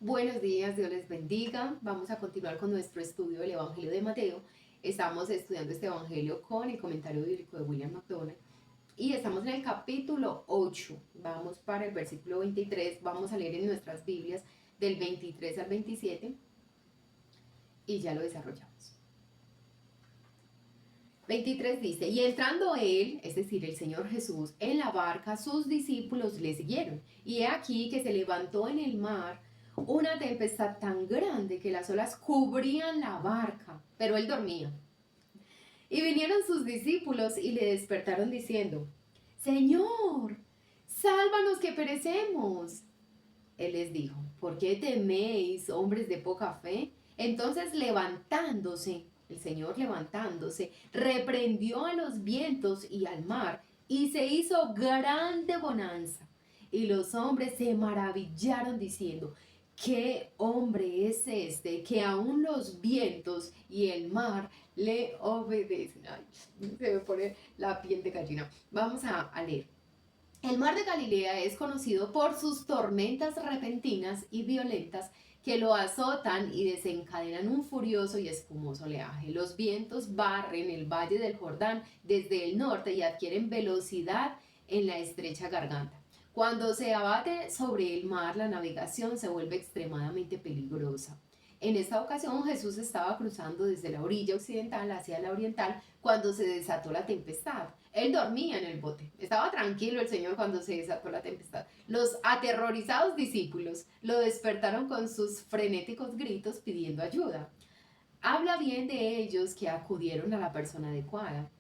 Buenos días, Dios les bendiga. Vamos a continuar con nuestro estudio del Evangelio de Mateo. Estamos estudiando este Evangelio con el comentario bíblico de William McDonald y estamos en el capítulo 8. Vamos para el versículo 23. Vamos a leer en nuestras Biblias del 23 al 27 y ya lo desarrollamos. 23 dice, y entrando él, es decir, el Señor Jesús, en la barca, sus discípulos le siguieron. Y he aquí que se levantó en el mar una tempestad tan grande que las olas cubrían la barca, pero él dormía. Y vinieron sus discípulos y le despertaron diciendo, Señor, sálvanos que perecemos. Él les dijo, ¿por qué teméis, hombres de poca fe? Entonces el Señor levantándose, reprendió a los vientos y al mar, y se hizo grande bonanza. Y los hombres se maravillaron diciendo, ¿qué hombre es este que aún los vientos y el mar le obedecen? Ay, se me pone la piel de gallina. Vamos a leer. El mar de Galilea es conocido por sus tormentas repentinas y violentas que lo azotan y desencadenan un furioso y espumoso oleaje. Los vientos barren el valle del Jordán desde el norte y adquieren velocidad en la estrecha garganta. Cuando se abate sobre el mar, la navegación se vuelve extremadamente peligrosa. En esta ocasión Jesús estaba cruzando desde la orilla occidental hacia la oriental cuando se desató la tempestad. Él dormía en el bote. Estaba tranquilo el Señor cuando se desató la tempestad. Los aterrorizados discípulos lo despertaron con sus frenéticos gritos pidiendo ayuda. Habla bien de ellos que acudieron a la persona adecuada.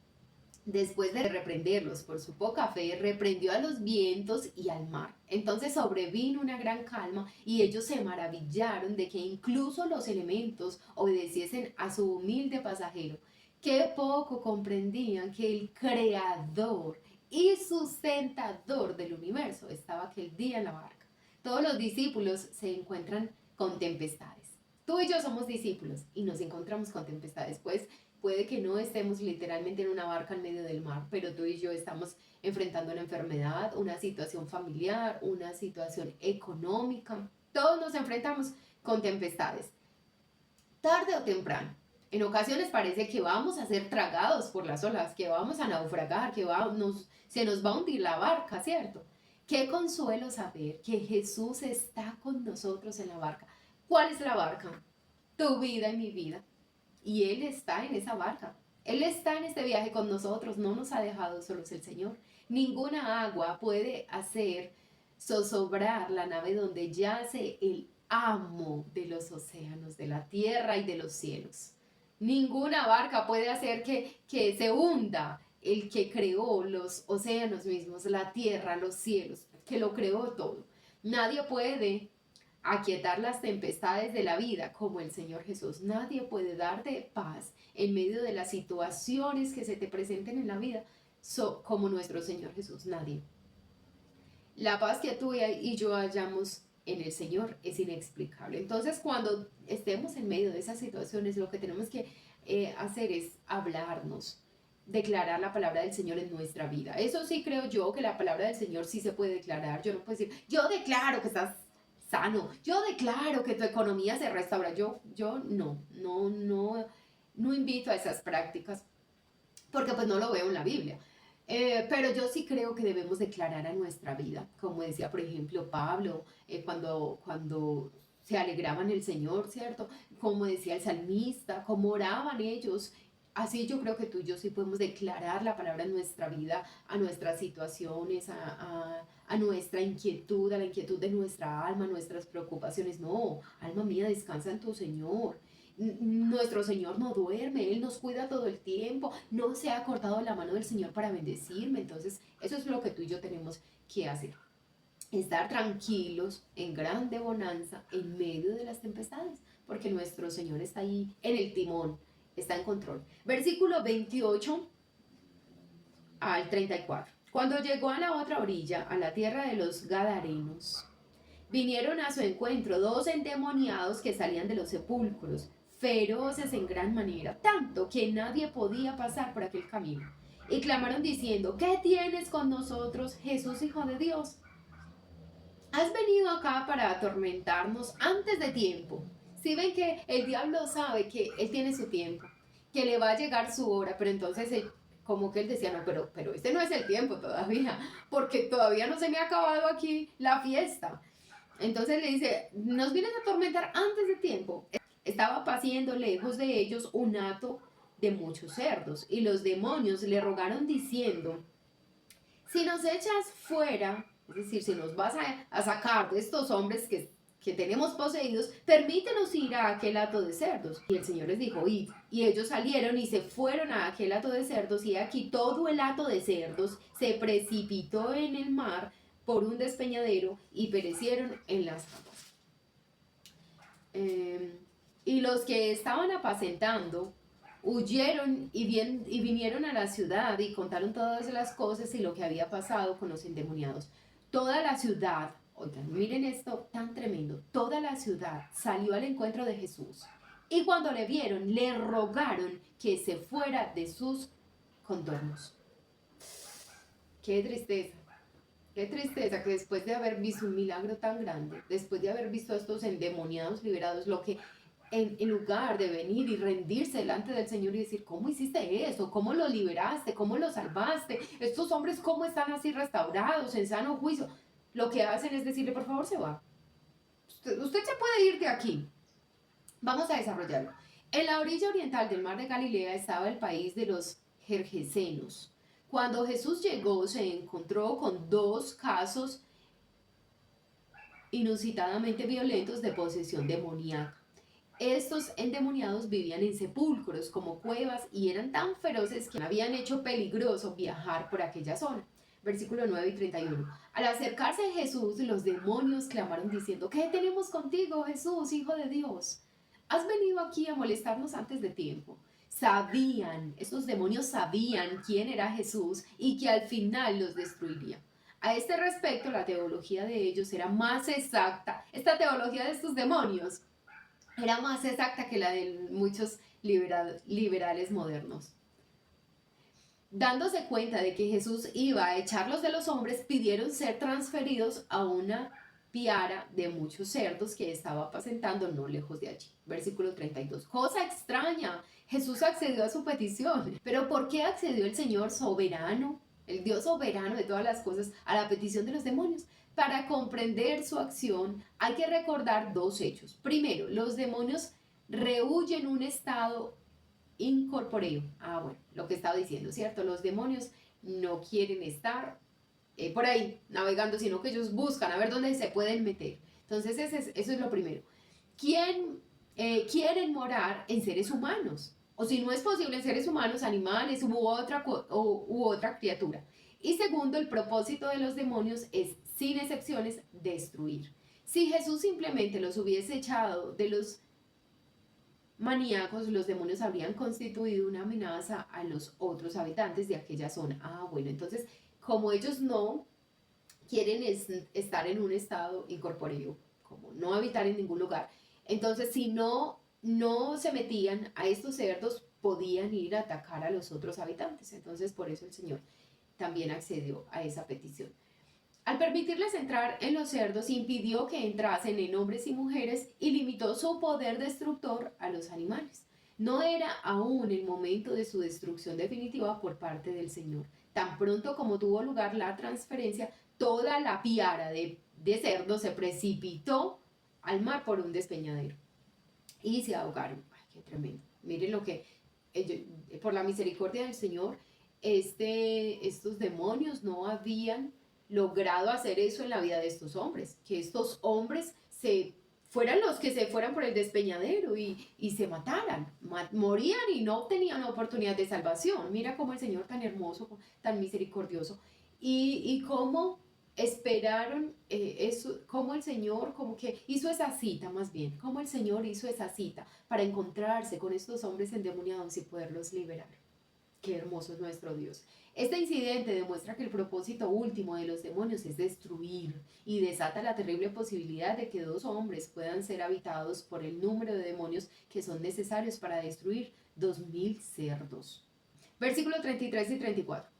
Después de reprenderlos por su poca fe, reprendió a los vientos y al mar. Entonces sobrevino una gran calma y ellos se maravillaron de que incluso los elementos obedeciesen a su humilde pasajero. Qué poco comprendían que el creador y sustentador del universo estaba aquel día en la barca. Todos los discípulos se encuentran con tempestades. Tú y yo somos discípulos y nos encontramos con tempestades, pues puede que no estemos literalmente en una barca en medio del mar, pero tú y yo estamos enfrentando una enfermedad, una situación familiar, una situación económica. Todos nos enfrentamos con tempestades, tarde o temprano. En ocasiones parece que vamos a ser tragados por las olas, que vamos a naufragar, se nos va a hundir la barca, ¿cierto? Qué consuelo saber que Jesús está con nosotros en la barca. ¿Cuál es la barca? Tu vida y mi vida. Y Él está en esa barca. Él está en este viaje con nosotros. No nos ha dejado solos el Señor. Ninguna agua puede hacer zozobrar la nave donde yace el amo de los océanos, de la tierra y de los cielos. Ninguna barca puede hacer que se hunda el que creó los océanos mismos, la tierra, los cielos, que lo creó todo. Nadie puede aquietar las tempestades de la vida como el Señor Jesús. Nadie puede darte paz en medio de las situaciones que se te presenten en la vida como nuestro Señor Jesús. Nadie. La paz que tú y yo hallamos en el Señor es inexplicable. Entonces, cuando estemos en medio de esas situaciones, lo que tenemos que hacer es hablarnos, declarar la palabra del Señor en nuestra vida. Eso sí creo yo que la palabra del Señor sí se puede declarar. Yo no puedo decir, yo declaro que estás sano, yo declaro que tu economía se restaura. Yo no invito a esas prácticas porque pues no lo veo en la Biblia. Pero yo sí creo que debemos declarar a nuestra vida, como decía por ejemplo Pablo, cuando se alegraban el Señor, ¿cierto? Como decía el salmista, como oraban ellos. Así yo creo que tú y yo sí podemos declarar la palabra en nuestra vida, a nuestras situaciones, a nuestra inquietud, a la inquietud de nuestra alma, nuestras preocupaciones. No, alma mía, descansa en tu Señor. Nuestro Señor no duerme, Él nos cuida todo el tiempo, no se ha cortado la mano del Señor para bendecirme. Entonces, eso es lo que tú y yo tenemos que hacer. Estar tranquilos en grande bonanza en medio de las tempestades, porque nuestro Señor está ahí en el timón, está en control. Versículo 28 al 34. Cuando llegó a la otra orilla, a la tierra de los Gadarenos, vinieron a su encuentro dos endemoniados que salían de los sepulcros, feroces en gran manera, tanto que nadie podía pasar por aquel camino. Y clamaron diciendo, ¿qué tienes con nosotros, Jesús, Hijo de Dios? has venido acá para atormentarnos antes de tiempo. Si ven que el diablo sabe que él tiene su tiempo, que le va a llegar su hora, pero entonces como que él decía, no, pero este no es el tiempo todavía, porque todavía no se me ha acabado aquí la fiesta. Entonces le dice, nos vienes a atormentar antes de tiempo. Estaba paciendo lejos de ellos un hato de muchos cerdos, y los demonios le rogaron diciendo, si nos echas fuera, es decir, si nos vas a sacar de estos hombres que tenemos poseídos, permítenos ir a aquel hato de cerdos. Y el Señor les dijo, id. Y ellos salieron y se fueron a aquel hato de cerdos, y aquí todo el hato de cerdos se precipitó en el mar por un despeñadero y perecieron en las aguas. Y los que estaban apacentando huyeron y vinieron a la ciudad y contaron todas las cosas y lo que había pasado con los endemoniados. Toda la ciudad, oigan, miren esto tan tremendo, toda la ciudad salió al encuentro de Jesús. Y cuando le vieron, le rogaron que se fuera de sus contornos. Qué tristeza. Qué tristeza que después de haber visto un milagro tan grande, después de haber visto a estos endemoniados liberados, lo que en lugar de venir y rendirse delante del Señor y decir, ¿cómo hiciste eso? ¿Cómo lo liberaste? ¿Cómo lo salvaste? Estos hombres, ¿cómo están así restaurados, en sano juicio? Lo que hacen es decirle, por favor, se va. Usted se puede ir de aquí. Vamos a desarrollarlo. En la orilla oriental del mar de Galilea estaba el país de los Gergesenos. Cuando Jesús llegó, se encontró con dos casos inusitadamente violentos de posesión demoníaca. Estos endemoniados vivían en sepulcros como cuevas y eran tan feroces que habían hecho peligroso viajar por aquella zona. Versículo 9 y 31. Al acercarse a Jesús, los demonios clamaron diciendo, ¿qué tenemos contigo, Jesús, Hijo de Dios? Has venido aquí a molestarnos antes de tiempo. Estos demonios sabían quién era Jesús y que al final los destruiría. A este respecto, la teología de ellos era más exacta. Esta teología de estos demonios era más exacta que la de muchos liberales modernos. Dándose cuenta de que Jesús iba a echarlos de los hombres, pidieron ser transferidos a una piara de muchos cerdos que estaba apacentando no lejos de allí. Versículo 32. Cosa extraña, Jesús accedió a su petición. Pero ¿por qué accedió el Señor soberano, el Dios soberano de todas las cosas, a la petición de los demonios? Para comprender su acción hay que recordar dos hechos. Primero, los demonios rehuyen un estado incorpóreo. Bueno, lo que estaba diciendo, ¿cierto? Los demonios no quieren estar por ahí navegando, sino que ellos buscan a ver dónde se pueden meter. Entonces, eso es lo primero. Quieren morar en seres humanos, o si no es posible en seres humanos, animales u otra criatura. Y segundo, el propósito de los demonios es, sin excepciones, destruir. Si Jesús simplemente los hubiese echado de los maníacos, los demonios habrían constituido una amenaza a los otros habitantes de aquella zona. Bueno, entonces, como ellos no quieren estar en un estado incorpóreo, como no habitar en ningún lugar, entonces si no se metían a estos cerdos, podían ir a atacar a los otros habitantes. Entonces, por eso el Señor también accedió a esa petición. Al permitirles entrar en los cerdos, impidió que entrasen en hombres y mujeres y limitó su poder destructor a los animales. No era aún el momento de su destrucción definitiva por parte del Señor. Tan pronto como tuvo lugar la transferencia, toda la piara de cerdos se precipitó al mar por un despeñadero y se ahogaron. ¡Ay, qué tremendo! Miren lo que, por la misericordia del Señor, estos demonios no habían logrado hacer eso en la vida de estos hombres, que estos hombres fueran los que se fueran por el despeñadero y se mataran, morían y no tenían oportunidad de salvación. Mira cómo el Señor tan hermoso, tan misericordioso, y cómo esperaron eso, cómo el Señor como que hizo esa cita, más bien, cómo el Señor hizo esa cita para encontrarse con estos hombres endemoniados y poderlos liberar. Qué hermoso es nuestro Dios. Este incidente demuestra que el propósito último de los demonios es destruir y desata la terrible posibilidad de que dos hombres puedan ser habitados por el número de demonios que son necesarios para destruir 2000 cerdos. Versículos 33 y 34.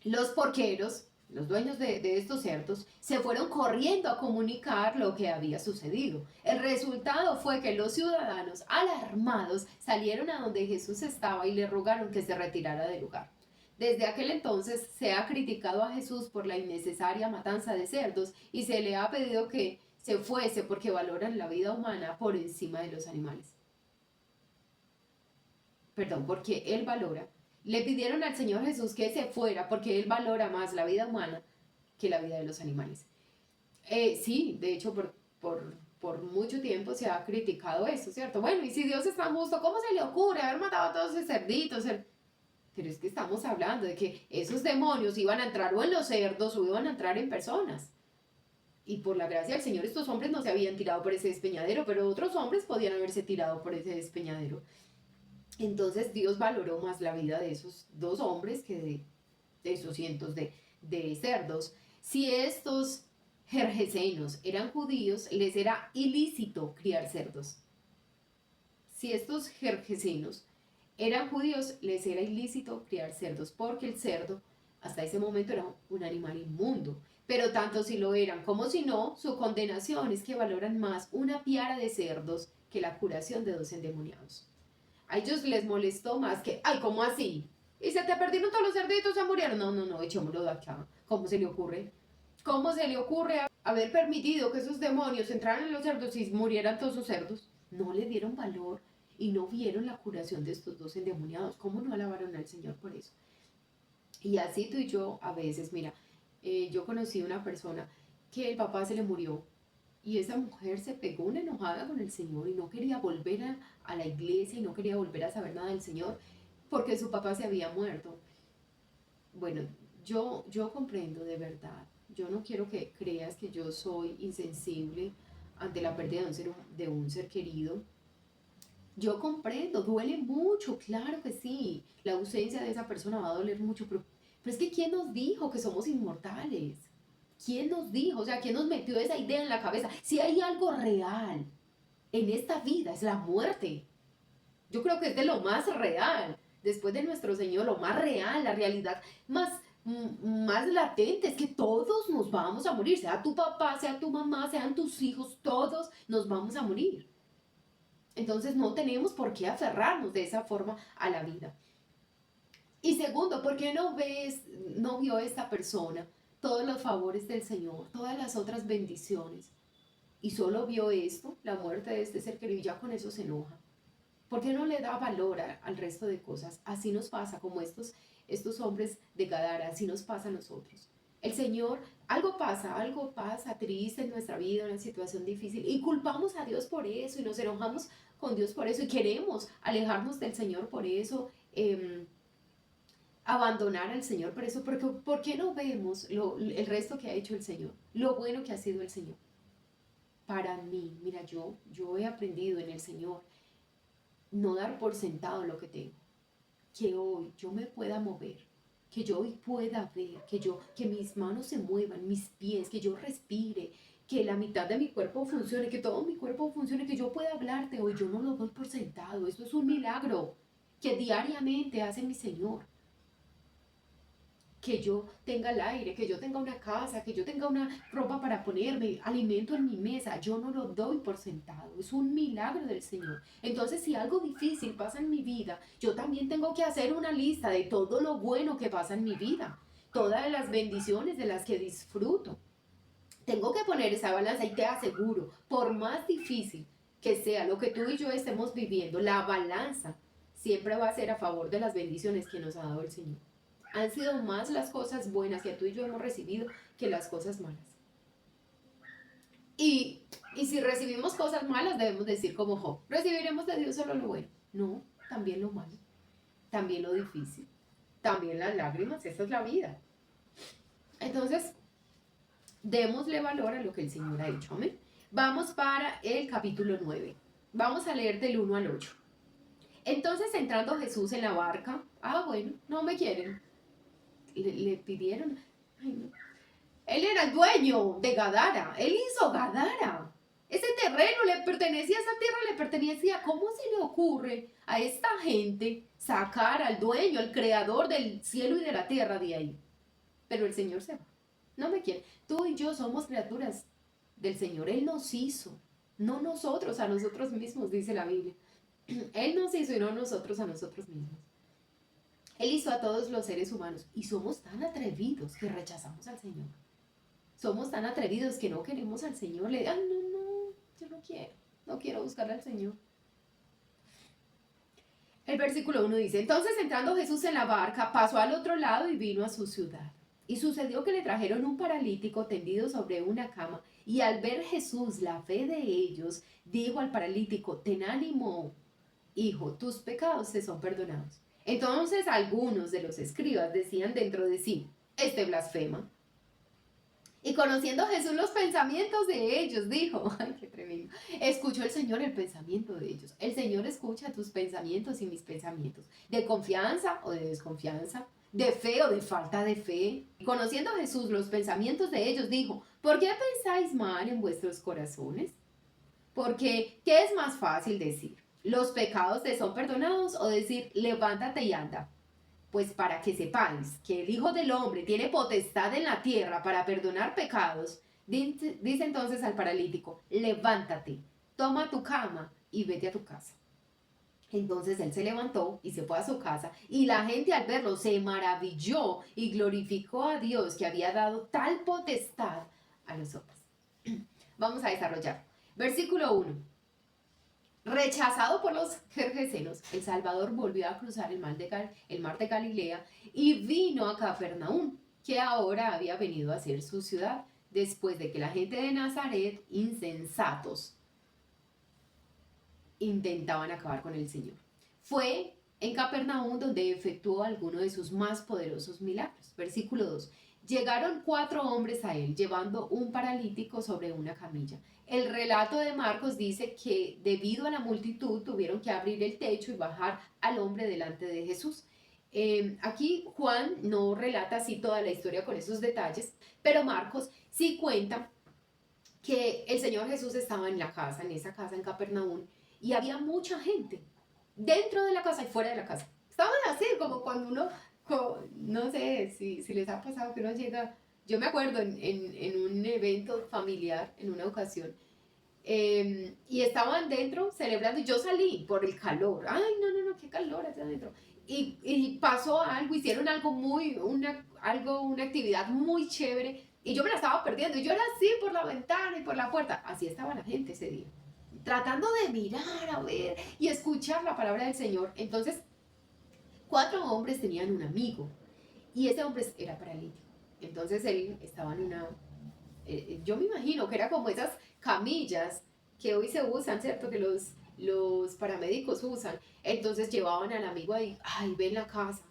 Los porqueros, los dueños de estos cerdos, se fueron corriendo a comunicar lo que había sucedido. El resultado fue que los ciudadanos, alarmados, salieron a donde Jesús estaba y le rogaron que se retirara del lugar. Desde aquel entonces se ha criticado a Jesús por la innecesaria matanza de cerdos y se le ha pedido que se fuese porque valoran la vida humana por encima de los animales. Perdón, porque él valora. Le pidieron al Señor Jesús que se fuera porque él valora más la vida humana que la vida de los animales. Sí, de hecho, por mucho tiempo se ha criticado eso, ¿cierto? Bueno, y si Dios es tan justo, ¿cómo se le ocurre haber matado a todos esos cerditos? Pero es que estamos hablando de que esos demonios iban a entrar o en los cerdos o iban a entrar en personas. Y por la gracia del Señor, estos hombres no se habían tirado por ese despeñadero, pero otros hombres podían haberse tirado por ese despeñadero. Entonces Dios valoró más la vida de esos dos hombres que de esos cientos de cerdos. Si estos gergesenos eran judíos, les era ilícito criar cerdos. Si estos gergesenos eran judíos, les era ilícito criar cerdos, porque el cerdo hasta ese momento era un animal inmundo. Pero tanto si lo eran como si no, su condenación es que valoran más una piara de cerdos que la curación de 2 endemoniados. A ellos les molestó más que, ay, ¿cómo así? ¿Y se te perdieron todos los cerditos, se murieron? No, echémoslo de acá. ¿Cómo se le ocurre? ¿Cómo se le ocurre haber permitido que esos demonios entraran en los cerdos y murieran todos los cerdos? No le dieron valor y no vieron la curación de estos 2 endemoniados. ¿Cómo no alabaron al Señor por eso? Y así tú y yo a veces, mira, yo conocí una persona que el papá se le murió y esa mujer se pegó una enojada con el Señor y no quería volver a la iglesia y no quería volver a saber nada del Señor porque su papá se había muerto. Bueno, yo comprendo de verdad. Yo no quiero que creas que yo soy insensible ante la pérdida de un ser querido. Yo comprendo, duele mucho, claro que sí. La ausencia de esa persona va a doler mucho, pero es que ¿quién nos dijo que somos inmortales? ¿Quién nos dijo? O sea, ¿quién nos metió esa idea en la cabeza? Si hay algo real en esta vida, es la muerte. Yo creo que es de lo más real. Después de nuestro Señor, lo más real, la realidad más latente es que todos nos vamos a morir. Sea tu papá, sea tu mamá, sean tus hijos, todos nos vamos a morir. Entonces no tenemos por qué aferrarnos de esa forma a la vida. Y segundo, ¿por qué no vio esta persona todos los favores del Señor, todas las otras bendiciones? Y solo vio esto, la muerte de este ser querido, y ya con eso se enoja. ¿Por qué no le da valor al resto de cosas? Así nos pasa, como estos hombres de Gadara, así nos pasa a nosotros. El Señor, algo pasa triste en nuestra vida, una situación difícil, y culpamos a Dios por eso, y nos enojamos con Dios por eso, y queremos alejarnos del Señor por eso, abandonar al Señor por eso, porque ¿por qué no vemos el resto que ha hecho el Señor? Lo bueno que ha sido el Señor. Para mí, mira, yo he aprendido en el Señor no dar por sentado lo que tengo, que hoy yo me pueda mover, que yo hoy pueda ver, que mis manos se muevan, mis pies, que yo respire, que la mitad de mi cuerpo funcione, que todo mi cuerpo funcione, que yo pueda hablarte hoy, yo no lo doy por sentado. Eso es un milagro que diariamente hace mi Señor. Que yo tenga el aire, que yo tenga una casa, que yo tenga una ropa para ponerme, alimento en mi mesa, yo no lo doy por sentado, es un milagro del Señor. Entonces, si algo difícil pasa en mi vida, yo también tengo que hacer una lista de todo lo bueno que pasa en mi vida, todas las bendiciones de las que disfruto. Tengo que poner esa balanza y te aseguro, por más difícil que sea lo que tú y yo estemos viviendo, la balanza siempre va a ser a favor de las bendiciones que nos ha dado el Señor. Han sido más las cosas buenas que tú y yo hemos recibido que las cosas malas. Y si recibimos cosas malas, debemos decir como Job, ¿recibiremos de Dios solo lo bueno? No, también lo malo, también lo difícil, también las lágrimas, esa es la vida. Entonces, démosle valor a lo que el Señor ha hecho, amén. Vamos para el capítulo 9. Vamos a leer del 1 al 8. Entonces, entrando Jesús en la barca, bueno, no me quieren. Le pidieron, ay, no. Él era el dueño de Gadara, él hizo Gadara. Ese terreno le pertenecía, esa tierra le pertenecía. ¿Cómo se le ocurre a esta gente sacar al dueño, al creador del cielo y de la tierra de ahí? Pero el Señor se va. no me quiere. Tú y yo somos criaturas del Señor. Él nos hizo, no nosotros a nosotros mismos, dice la Biblia. Él nos hizo y no nosotros a nosotros mismos. Él hizo a todos los seres humanos y somos tan atrevidos que rechazamos al Señor. Somos tan atrevidos que no queremos al Señor. Le digan, no, yo no quiero buscar al Señor. El versículo 1 dice, entonces entrando Jesús en la barca, pasó al otro lado y vino a su ciudad. Y sucedió que le trajeron un paralítico tendido sobre una cama, y al ver Jesús la fe de ellos, dijo al paralítico, ten ánimo, hijo, tus pecados te son perdonados. Entonces algunos de los escribas decían dentro de sí, este blasfema. Y conociendo Jesús los pensamientos de ellos, dijo, ay, qué tremendo, escuchó el Señor el pensamiento de ellos. El Señor escucha tus pensamientos y mis pensamientos, de confianza o de desconfianza, de fe o de falta de fe. Y conociendo Jesús los pensamientos de ellos, dijo, ¿por qué pensáis mal en vuestros corazones? Porque, ¿qué es más fácil decir? ¿Los pecados te son perdonados o decir, levántate y anda? Pues para que sepáis que el Hijo del Hombre tiene potestad en la tierra para perdonar pecados, dice entonces al paralítico, levántate, toma tu cama y vete a tu casa. Entonces él se levantó y se fue a su casa, y la gente al verlo se maravilló y glorificó a Dios que había dado tal potestad a los hombres. Vamos a desarrollar. Versículo 1. Rechazado por los gergesenos, el Salvador volvió a cruzar el mar de Galilea y vino a Capernaum, que ahora había venido a ser su ciudad, después de que la gente de Nazaret, insensatos, intentaban acabar con el Señor. Fue en Capernaum donde efectuó alguno de sus más poderosos milagros. Versículo 2. Llegaron 4 hombres a él, llevando un paralítico sobre una camilla. El relato de Marcos dice que debido a la multitud tuvieron que abrir el techo y bajar al hombre delante de Jesús. Aquí Juan no relata así toda la historia con esos detalles, pero Marcos sí cuenta que el Señor Jesús estaba en la casa, en esa casa en Capernaum, y había mucha gente dentro de la casa y fuera de la casa. Estaban así como cuando uno, no sé si les ha pasado que uno llega, yo me acuerdo en un evento familiar, en una ocasión, y estaban dentro celebrando y yo salí por el calor. Ay, no, qué calor allá adentro. Y pasó algo, hicieron algo una actividad muy chévere y yo me la estaba perdiendo. Y yo era así por la ventana y por la puerta. Así estaba la gente ese día, tratando de mirar, a ver y escuchar la palabra del Señor. Entonces, 4 hombres tenían un amigo y ese hombre era paralítico. Entonces él estaba en una, yo me imagino que era como esas camillas que hoy se usan, ¿cierto? Que los paramédicos usan. Entonces llevaban al amigo ahí, ay, ven la casa.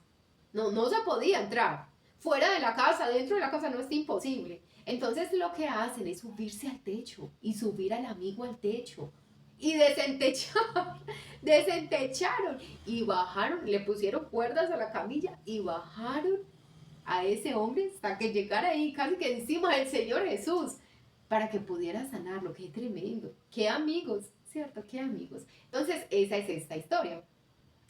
No se podía entrar. Fuera de la casa, dentro de la casa no es imposible. Entonces lo que hacen es subirse al techo y subir al amigo al techo. Y desentecharon y bajaron, le pusieron cuerdas a la camilla y bajaron a ese hombre hasta que llegara ahí casi que encima del Señor Jesús para que pudiera sanarlo. Qué tremendo, qué amigos, ¿cierto? Qué amigos. Entonces esa es esta historia.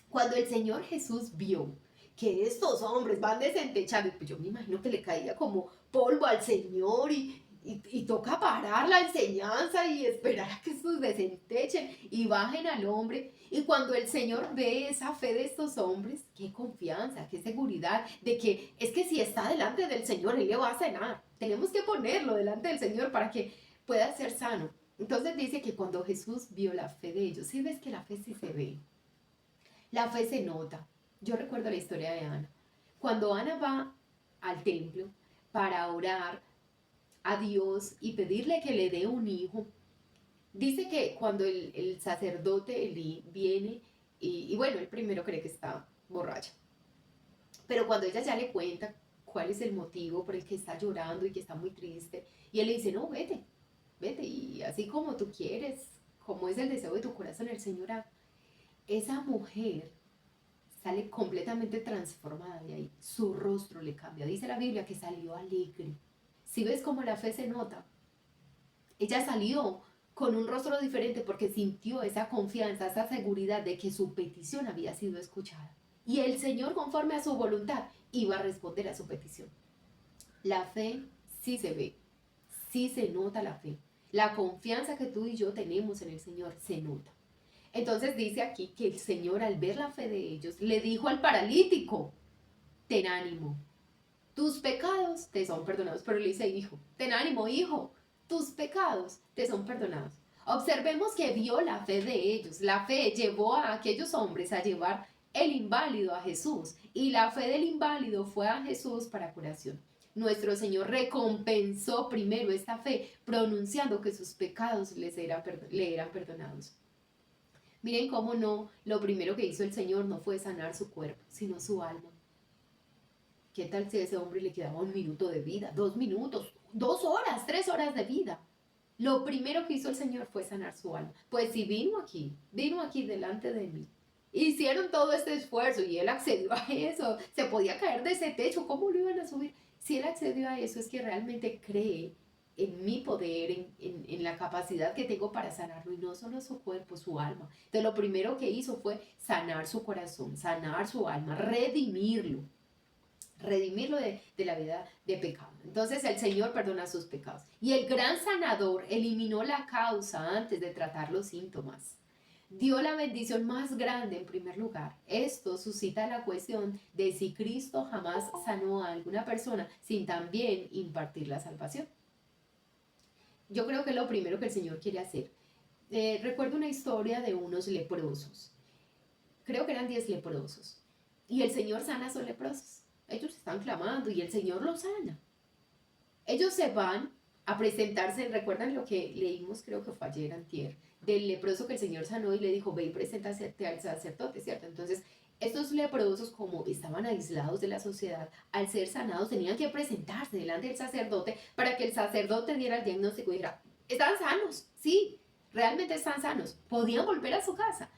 Cuando el Señor Jesús vio que estos hombres van desentechando, pues yo me imagino que le caía como polvo al Señor y toca parar la enseñanza y esperar a que estos desentechen y bajen al hombre. Y cuando el Señor ve esa fe de estos hombres, qué confianza, qué seguridad de que es que si está delante del Señor, Él le va a sanar. Tenemos que ponerlo delante del Señor para que pueda ser sano. Entonces dice que cuando Jesús vio la fe de ellos, ¿sí ves que la fe sí se ve? La fe se nota. Yo recuerdo la historia de Ana. Cuando Ana va al templo para orar a Dios y pedirle que le dé un hijo, dice que cuando el sacerdote Elí viene, y bueno, él primero cree que está borracha, pero cuando ella ya le cuenta cuál es el motivo por el que está llorando y que está muy triste, y él le dice, no, vete, y así como tú quieres, como es el deseo de tu corazón, el Señor haga. Esa mujer sale completamente transformada de ahí. Su rostro le cambia. Dice la Biblia que salió alegre. Si ves cómo la fe se nota, ella salió con un rostro diferente porque sintió esa confianza, esa seguridad de que su petición había sido escuchada. Y el Señor, conforme a su voluntad, iba a responder a su petición. La fe sí se ve, sí se nota la fe. La confianza que tú y yo tenemos en el Señor se nota. Entonces dice aquí que el Señor, al ver la fe de ellos, le dijo al paralítico: ten ánimo, tus pecados te son perdonados. Pero le dice: hijo, ten ánimo, hijo, tus pecados te son perdonados. Observemos que vio la fe de ellos. La fe llevó a aquellos hombres a llevar el inválido a Jesús, y la fe del inválido fue a Jesús para curación. Nuestro Señor recompensó primero esta fe, pronunciando que sus pecados le eran perdonados. Miren cómo no, lo primero que hizo el Señor no fue sanar su cuerpo, sino su alma. ¿Qué tal si a ese hombre le quedaba 1 minuto de vida, 2 minutos, 2 horas, 3 horas de vida? Lo primero que hizo el Señor fue sanar su alma. Pues si vino aquí delante de mí, hicieron todo este esfuerzo y él accedió a eso, se podía caer de ese techo, ¿cómo lo iban a subir? Si él accedió a eso, es que realmente cree en mi poder, en la capacidad que tengo para sanarlo, y no solo su cuerpo, su alma. Entonces lo primero que hizo fue sanar su corazón, sanar su alma, redimirlo de la vida de pecado. Entonces el Señor perdona sus pecados. Y el gran sanador eliminó la causa antes de tratar los síntomas. Dio la bendición más grande en primer lugar. Esto suscita la cuestión de si Cristo jamás sanó a alguna persona sin también impartir la salvación. Yo creo que es lo primero que el Señor quiere hacer. Recuerdo una historia de unos leprosos. Creo que eran 10 leprosos. Y el Señor sana a esos leprosos. Ellos están clamando y el Señor los sana. Ellos se van a presentarse. ¿Recuerdan lo que leímos? Creo que fue ayer, antier, del leproso que el Señor sanó y le dijo: ve y preséntate al sacerdote, ¿cierto? Entonces, estos leprosos, como estaban aislados de la sociedad, al ser sanados tenían que presentarse delante del sacerdote para que el sacerdote diera el diagnóstico y dijera: están sanos, sí, realmente están sanos, podían volver a su casa.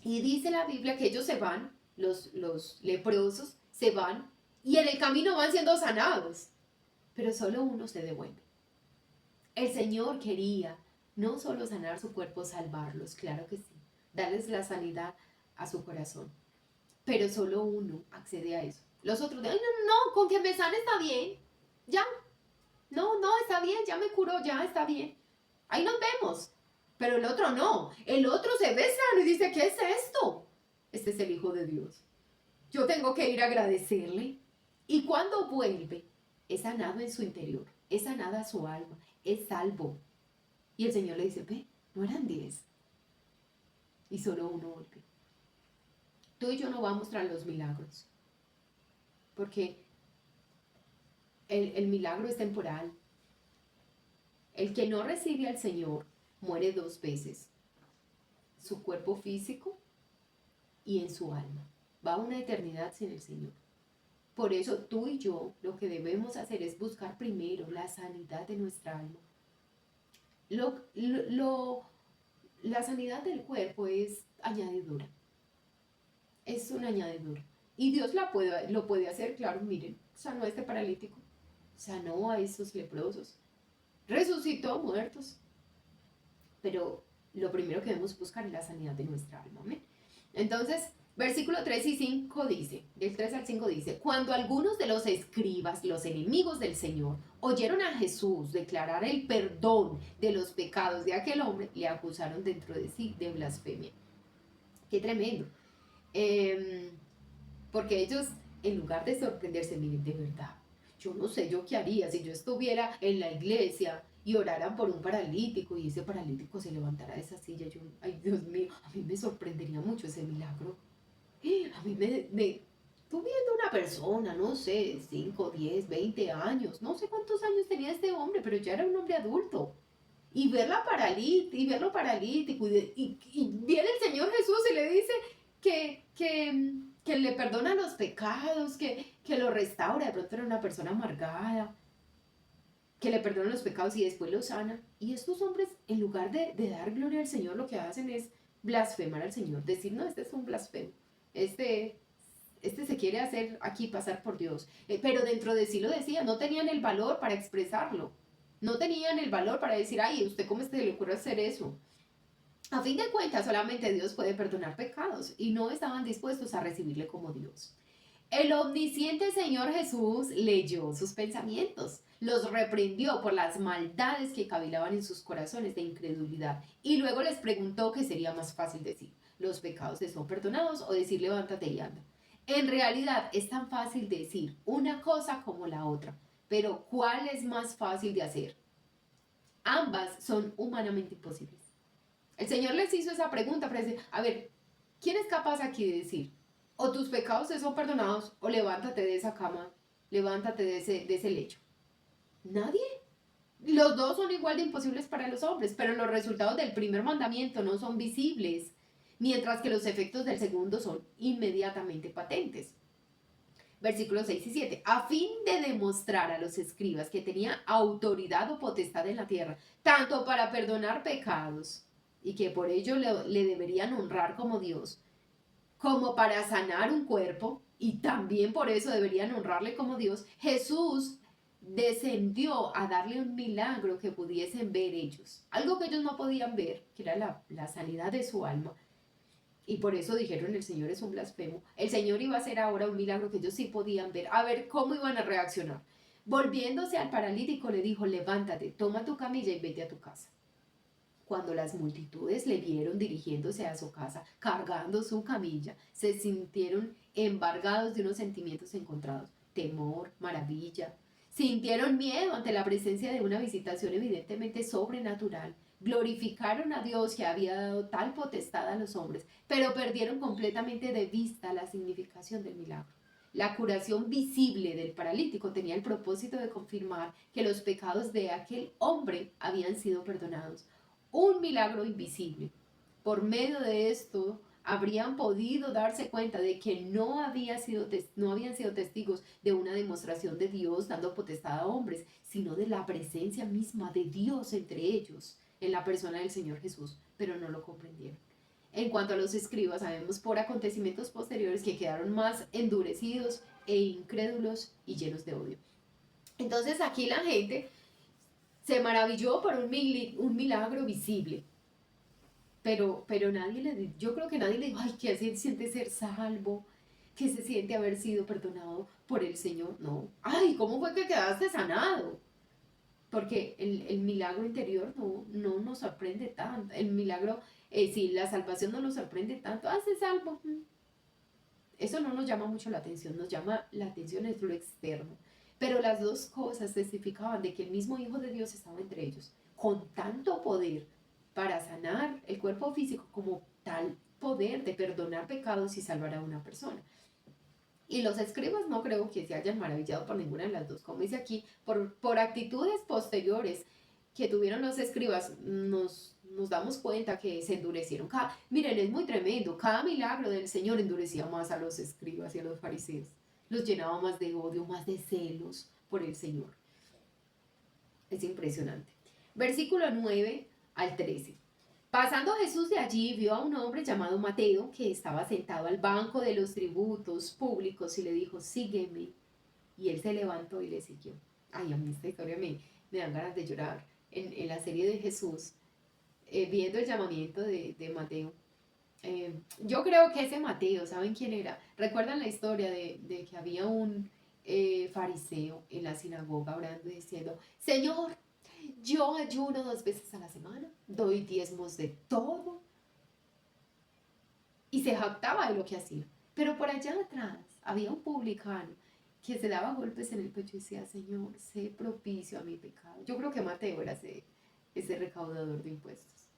Y dice la Biblia que ellos se van, los leprosos se van, y en el camino van siendo sanados, pero solo uno se devuelve. El Señor quería no solo sanar su cuerpo, salvarlos, claro que sí, darles la sanidad a su corazón, pero solo uno accede a eso. Los otros de: ay, no, con que me sane está bien, ya, no, está bien, ya me curó, ya está bien, ahí nos vemos. Pero el otro no, el otro se ve sano y dice: ¿qué es esto? Este es el Hijo de Dios. Yo tengo que ir a agradecerle. Y cuando vuelve, es sanado en su interior, es sanada su alma, es salvo. Y el Señor le dice: ve, no eran 10. Y solo uno volvió. Tú y yo no vamos tras los milagros, porque el milagro es temporal. El que no recibe al Señor muere 2 veces: su cuerpo físico y en su alma. Va a una eternidad sin el Señor. Por eso tú y yo lo que debemos hacer es buscar primero la sanidad de nuestra alma. La sanidad del cuerpo es añadidura. Es una añadidura. Y Dios lo puede hacer, claro. Miren, sanó a este paralítico, sanó a esos leprosos, resucitó muertos. Pero lo primero que debemos buscar es la sanidad de nuestra alma. ¿Amén? Entonces, versículo 3 y 5 dice, del 3 al 5 dice: cuando algunos de los escribas, los enemigos del Señor, oyeron a Jesús declarar el perdón de los pecados de aquel hombre, le acusaron dentro de sí de blasfemia. Qué tremendo. Porque ellos, en lugar de sorprenderse, miren, de verdad, yo no sé yo qué haría si yo estuviera en la iglesia y oraran por un paralítico y ese paralítico se levantara de esa silla. Yo, ay, Dios mío, a mí me sorprendería mucho ese milagro. A mí tú viendo una persona, no sé, 5, 10, 20 años, no sé cuántos años tenía este hombre, pero ya era un hombre adulto. Y verlo paralítico, y viene el Señor Jesús y le dice que le perdona los pecados, que lo restaura. De pronto era una persona amargada, que le perdona los pecados y después lo sana. Y estos hombres, en lugar de dar gloria al Señor, lo que hacen es blasfemar al Señor, decir: no, este es un blasfemo, este se quiere hacer aquí pasar por Dios. Pero dentro de sí lo decía, no tenían el valor para expresarlo, no tenían el valor para decir: ay, ¿usted cómo se le ocurre hacer eso? A fin de cuentas, solamente Dios puede perdonar pecados, y no estaban dispuestos a recibirle como Dios. El omnisciente Señor Jesús leyó sus pensamientos. los reprendió por las maldades que cavilaban en sus corazones de incredulidad. Y luego les preguntó qué sería más fácil decir: los pecados te son perdonados, o decir levántate y anda. En realidad es tan fácil decir una cosa como la otra, pero ¿cuál es más fácil de hacer? Ambas son humanamente imposibles. El Señor les hizo esa pregunta para decir: a ver, ¿quién es capaz aquí de decir, o tus pecados te son perdonados, o levántate de esa cama, levántate de ese lecho? Nadie. Los dos son igual de imposibles para los hombres, pero los resultados del primer mandamiento no son visibles, mientras que los efectos del segundo son inmediatamente patentes. Versículos 6 y 7. A fin de demostrar a los escribas que tenía autoridad o potestad en la tierra, tanto para perdonar pecados, y que por ello le deberían honrar como Dios, como para sanar un cuerpo, y también por eso deberían honrarle como Dios, Jesús descendió a darle un milagro que pudiesen ver ellos. Algo que ellos no podían ver, que era la sanidad de su alma. Y por eso dijeron: el Señor es un blasfemo. El Señor iba a hacer ahora un milagro que ellos sí podían ver. A ver cómo iban a reaccionar. Volviéndose al paralítico, le dijo: levántate, toma tu camilla y vete a tu casa. Cuando las multitudes le vieron dirigiéndose a su casa, cargando su camilla, se sintieron embargados de unos sentimientos encontrados: temor, maravilla. Sintieron miedo ante la presencia de una visitación evidentemente sobrenatural. Glorificaron a Dios, que había dado tal potestad a los hombres, pero perdieron completamente de vista la significación del milagro. La curación visible del paralítico tenía el propósito de confirmar que los pecados de aquel hombre habían sido perdonados. Un milagro invisible. Por medio de esto habrían podido darse cuenta de que no habían sido testigos de una demostración de Dios dando potestad a hombres, sino de la presencia misma de Dios entre ellos, en la persona del Señor Jesús, pero no lo comprendieron. En cuanto a los escribas, sabemos por acontecimientos posteriores que quedaron más endurecidos e incrédulos y llenos de odio. Entonces aquí la gente se maravilló por un milagro visible, pero nadie yo creo que nadie le dijo: ay, ¿qué se siente ser salvo? ¿Qué se siente haber sido perdonado por el Señor? No. Ay, ¿cómo fue que quedaste sanado? Porque el milagro interior no nos sorprende tanto. El milagro, sí, la salvación no nos sorprende tanto. Ah, se salvo. Eso no nos llama mucho la atención, nos llama la atención es lo externo. Pero las dos cosas testificaban de que el mismo Hijo de Dios estaba entre ellos, con tanto poder para sanar el cuerpo físico, como tal poder de perdonar pecados y salvar a una persona. Y los escribas no creo que se hayan maravillado por ninguna de las dos. Como dice aquí, por actitudes posteriores que tuvieron los escribas, nos damos cuenta que se endurecieron. Miren, es muy tremendo. Cada milagro del Señor endurecía más a los escribas y a los fariseos. Los llenaba más de odio, más de celos por el Señor. Es impresionante. Versículo 9 al 13. Pasando Jesús de allí, vio a un hombre llamado Mateo, que estaba sentado al banco de los tributos públicos, y le dijo: sígueme. Y él se levantó y le siguió. Ay, a mí esta historia me dan ganas de llorar. En la serie de Jesús, viendo el llamamiento de Mateo, yo creo que ese Mateo, ¿saben quién era? ¿Recuerdan la historia de que había un fariseo en la sinagoga orando y diciendo: Señor, yo ayuno 2 veces a la semana, doy diezmos de todo? Y se jactaba de lo que hacía. Pero por allá atrás había un publicano que se daba golpes en el pecho y decía: Señor, sé propicio a mi pecado. Yo creo que Mateo era ese recaudador de impuestos,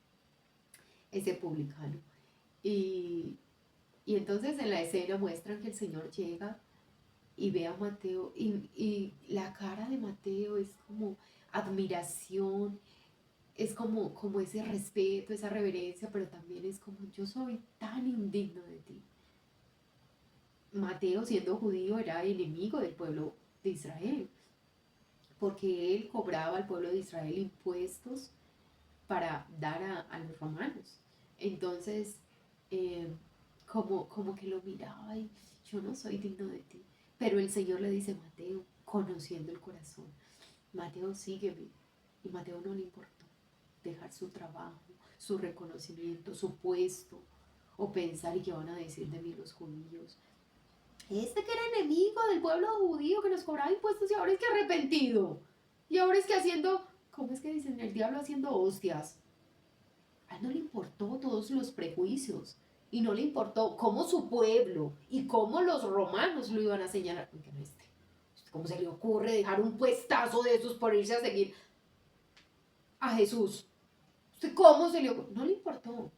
ese publicano. Y entonces en la escena muestran que el Señor llega y ve a Mateo, y la cara de Mateo es como admiración, es como ese respeto, esa reverencia, pero también es como: yo soy tan indigno de ti. Mateo, siendo judío, era enemigo del pueblo de Israel, porque él cobraba al pueblo de Israel impuestos para dar a los romanos. Entonces, como que lo miraba y: yo no soy digno de ti. Pero el Señor le dice: Mateo, conociendo el corazón, Mateo, sígueme. Y Mateo no le importó dejar su trabajo, su reconocimiento, su puesto, o pensar: ¿y qué van a decir de mí los judíos? Este que era enemigo del pueblo judío, que nos cobraba impuestos, y ahora es que arrepentido. Y ahora es que haciendo, ¿cómo es que dicen? El diablo haciendo hostias. A él no le importó todos los prejuicios y no le importó cómo su pueblo y cómo los romanos lo iban a señalar. Oigan, ¿cómo se le ocurre dejar un puestazo de esos por irse a seguir a Jesús? ¿Usted cómo se le ocurre? No le importó.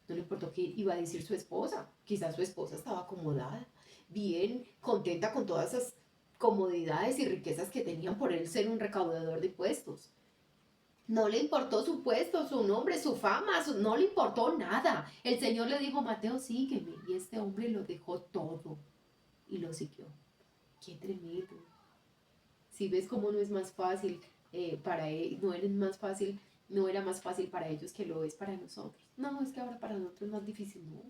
No le importó qué iba a decir su esposa. Quizás su esposa estaba acomodada, bien contenta con todas esas comodidades y riquezas que tenían por él ser un recaudador de impuestos. No le importó su puesto, su nombre, su fama, no le importó nada. El Señor le dijo, Mateo, sígueme. Y este hombre lo dejó todo y lo siguió. Qué tremendo. Si ves cómo no es más fácil para él, no era más fácil para ellos que lo es para nosotros. No, es que ahora para nosotros es más difícil, no.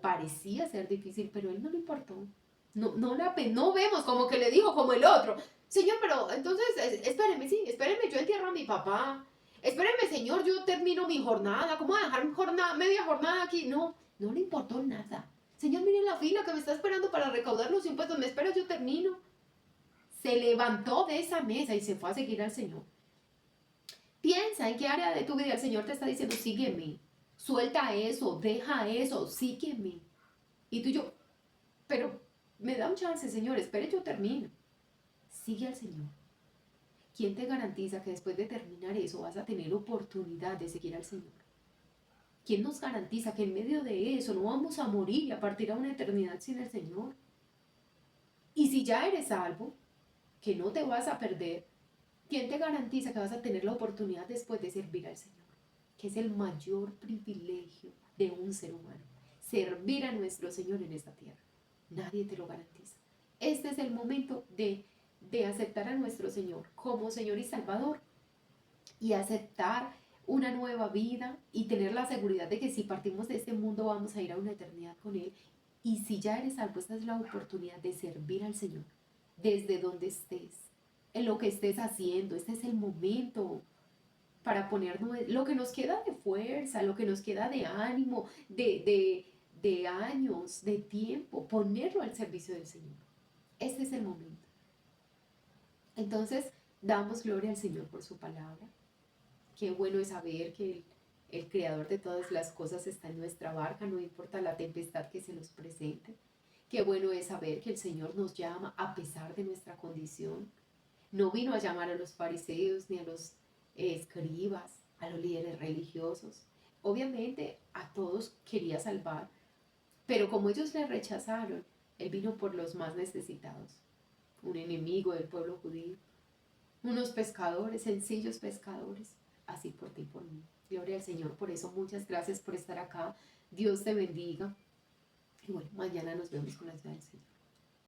Parecía ser difícil, pero a él no le importó. No vemos como que le dijo como el otro. Señor, pero entonces, espéreme, sí, espéreme, yo entierro a mi papá. Espéreme, señor, yo termino mi jornada. ¿Cómo voy a dejar media jornada aquí? No, no le importó nada. Señor, mire la fila que me está esperando para recaudar los impuestos. Me espera, yo termino. Se levantó de esa mesa y se fue a seguir al Señor. Piensa en qué área de tu vida el Señor te está diciendo, sígueme. Suelta eso, deja eso, sígueme. Y tú y yo, pero me da un chance, Señor, espere, yo termino. Sigue al Señor. ¿Quién te garantiza que después de terminar eso vas a tener oportunidad de seguir al Señor? ¿Quién nos garantiza que en medio de eso no vamos a morir y a partir a una eternidad sin el Señor? Y si ya eres salvo, que no te vas a perder, ¿quién te garantiza que vas a tener la oportunidad después de servir al Señor? Que es el mayor privilegio de un ser humano. Servir a nuestro Señor en esta tierra. Nadie te lo garantiza. Este es el momento de aceptar a nuestro Señor como Señor y Salvador y aceptar una nueva vida y tener la seguridad de que si partimos de este mundo vamos a ir a una eternidad con Él. Y si ya eres salvo, esta es la oportunidad de servir al Señor desde donde estés, en lo que estés haciendo. Este es el momento para poner lo que nos queda de fuerza, lo que nos queda de ánimo, de años, de tiempo, ponerlo al servicio del Señor. Este es el momento. Entonces, damos gloria al Señor por su palabra. Qué bueno es saber que el creador de todas las cosas está en nuestra barca, no importa la tempestad que se nos presente. Qué bueno es saber que el Señor nos llama a pesar de nuestra condición. No vino a llamar a los fariseos ni a los escribas, a los líderes religiosos. Obviamente a todos quería salvar, pero como ellos le rechazaron, Él vino por los más necesitados, un enemigo del pueblo judío, unos pescadores, sencillos pescadores, así por ti y por mí. Gloria al Señor por eso, muchas gracias por estar acá. Dios te bendiga. Y bueno, mañana nos vemos con la ayuda del Señor.